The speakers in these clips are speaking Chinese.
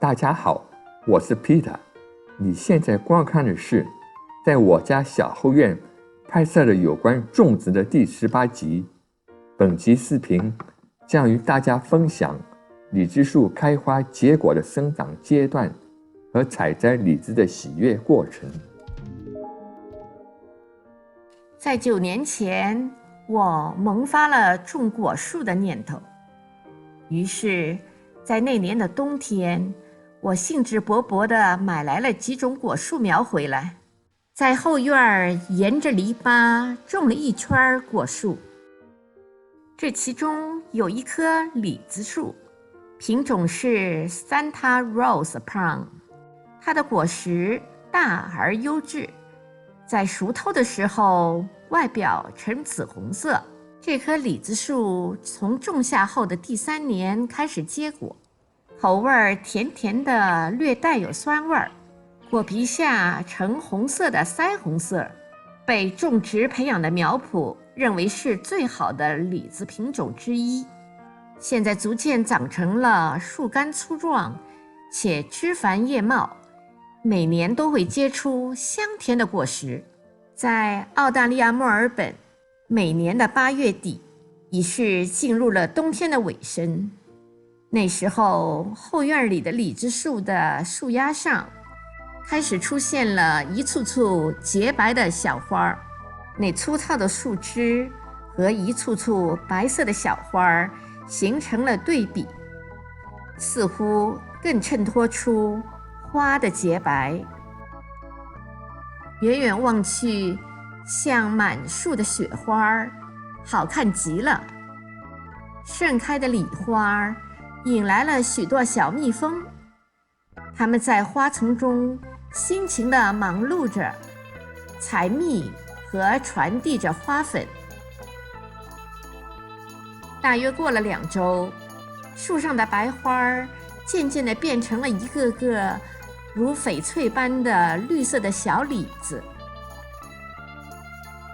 大家好，我是 Peter。你现在观看的是在我家小后院拍摄的有关种植的第18集。本集视频将与大家分享李子树开花结果的生长阶段和采摘李子的喜悦过程。在9年前，我萌发了种果树的念头。于是，在那年的冬天，我兴致勃勃地买来了几种果树苗回来，在后院沿着篱笆种了一圈果树。这其中有一棵李子树，品种是 Santa Rosa Plum， 它的果实大而优质，在熟透的时候外表呈紫红色。这棵李子树从种下后的第3年开始结果，口味甜甜的，略带有酸味，果皮下呈红色的腮红色，被种植培养的苗圃认为是最好的李子品种之一。现在逐渐长成了树干粗壮且枝繁叶茂，每年都会结出香甜的果实。在澳大利亚墨尔本，每年的8月底已是进入了冬天的尾声。那时候，后院里的李子树的树丫上开始出现了一簇簇洁白的小花，那粗糙的树枝和一簇簇白色的小花形成了对比，似乎更衬托出花的洁白。远远望去，像满树的雪花，好看极了。盛开的李花引来了许多小蜜蜂，它们在花丛中辛勤地忙碌着，采蜜和传递着花粉。大约过了2周，树上的白花渐渐地变成了一个个如翡翠般的绿色的小李子。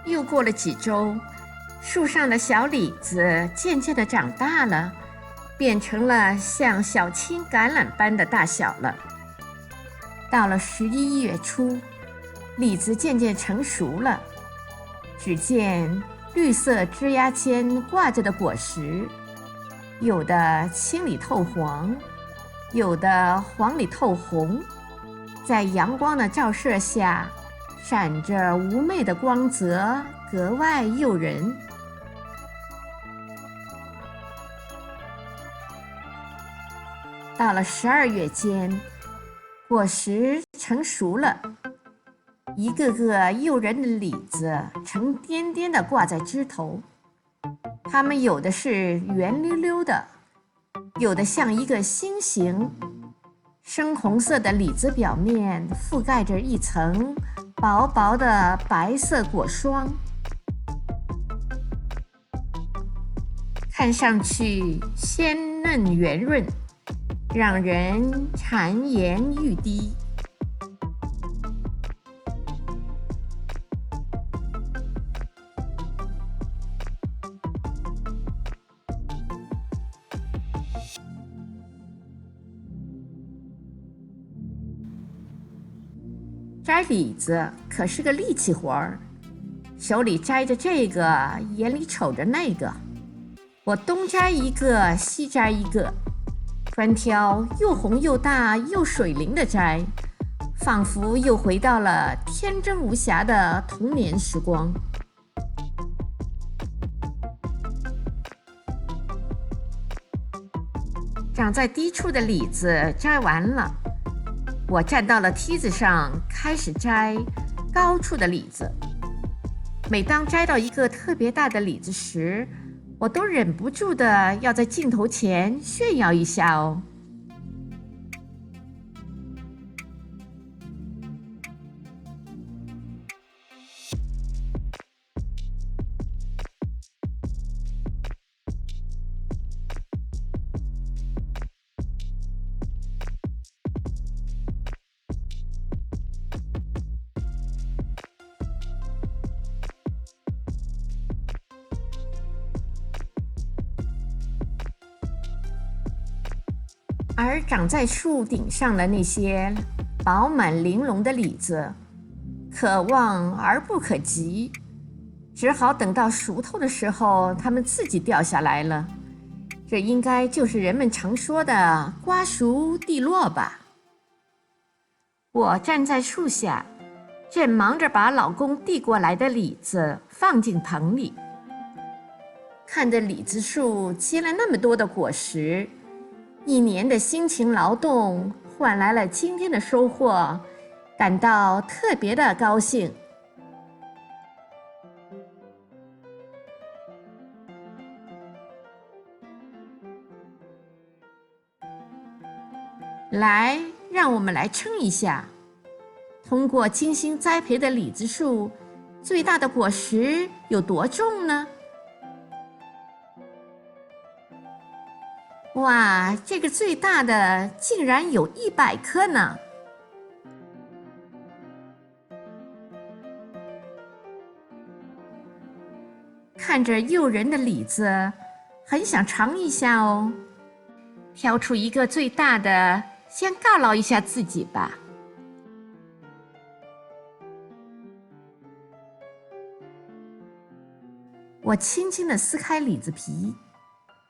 又过了几周，树上的小李子渐渐地长大了，变成了像小青橄榄般的大小了。到了11月初，李子渐渐成熟了，只见绿色枝丫间挂着的果实，有的青里透黄，有的黄里透红，在阳光的照射下闪着妩媚的光泽，格外诱人。到了12月间，果实成熟了，一个个诱人的李子呈颠颠地挂在枝头，它们有的是圆溜溜的，有的像一个心形。深红色的李子表面覆盖着一层薄薄的白色果霜，看上去鲜嫩圆润，让人馋涎欲滴。摘李子可是个力气活儿，手里摘着这个，眼里瞅着那个，我东摘一个，西摘一个，专挑又红又大又水灵的摘，仿佛又回到了天真无瑕的童年时光。长在低处的李子摘完了，我站到了梯子上，开始摘高处的李子。每当摘到一个特别大的李子时，我都忍不住的要在镜头前炫耀一下哦。而长在树顶上的那些饱满玲珑的李子，可望而不可及，只好等到熟透的时候，它们自己掉下来了。这应该就是人们常说的瓜熟蒂落吧。我站在树下，正忙着把老公递过来的李子放进盆里，看着李子树结了那么多的果实，一年的辛勤劳动换来了今天的收获，感到特别的高兴。来，让我们来称一下，通过精心栽培的李子树，最大的果实有多重呢？哇，这个最大的竟然有100颗呢！看着诱人的李子，很想尝一下哦。挑出一个最大的，先犒劳一下自己吧。我轻轻地撕开李子皮，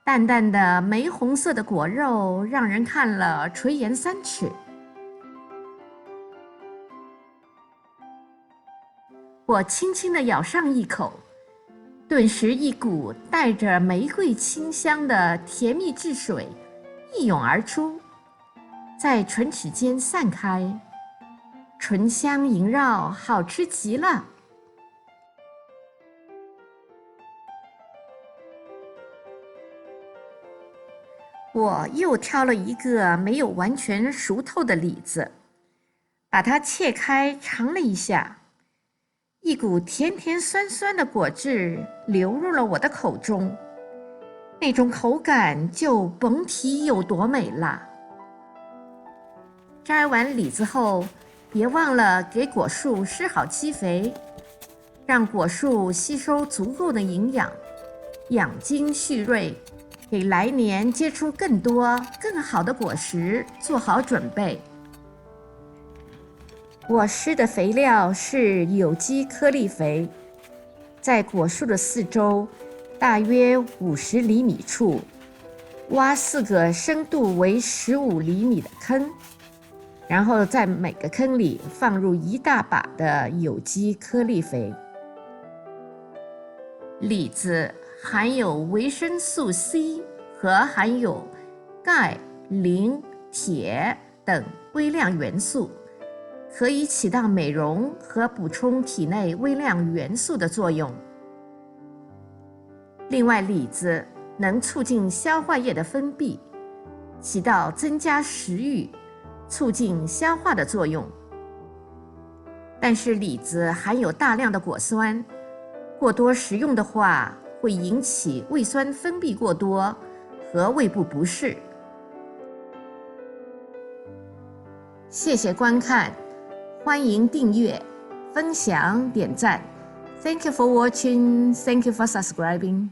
淡淡的玫红色的果肉让人看了垂涎3尺。我轻轻地咬上一口，顿时一股带着玫瑰清香的甜蜜汁水一涌而出，在唇齿间散开，醇香萦绕，好吃极了。我又挑了一个没有完全熟透的李子，把它切开尝了一下，一股甜甜酸酸的果汁流入了我的口中，那种口感就甭提有多美了。摘完李子后，别忘了给果树施好基肥，让果树吸收足够的营养，养精蓄锐，给来年结出更多更好的果实做好准备。我施的肥料是有机颗粒肥，在果树的四周大约50厘米处挖4个深度为15厘米的坑，然后在每个坑里放入1大把的有机颗粒肥。李子含有维生素 C 和含有钙、磷、铁等微量元素，可以起到美容和补充体内微量元素的作用。另外，李子能促进消化液的分泌，起到增加食欲、促进消化的作用。但是李子含有大量的果酸，过多食用的话会引起胃酸分泌过多和胃部不适。谢谢观看，欢迎订阅、分享、点赞。Thank you for watching. Thank you for subscribing.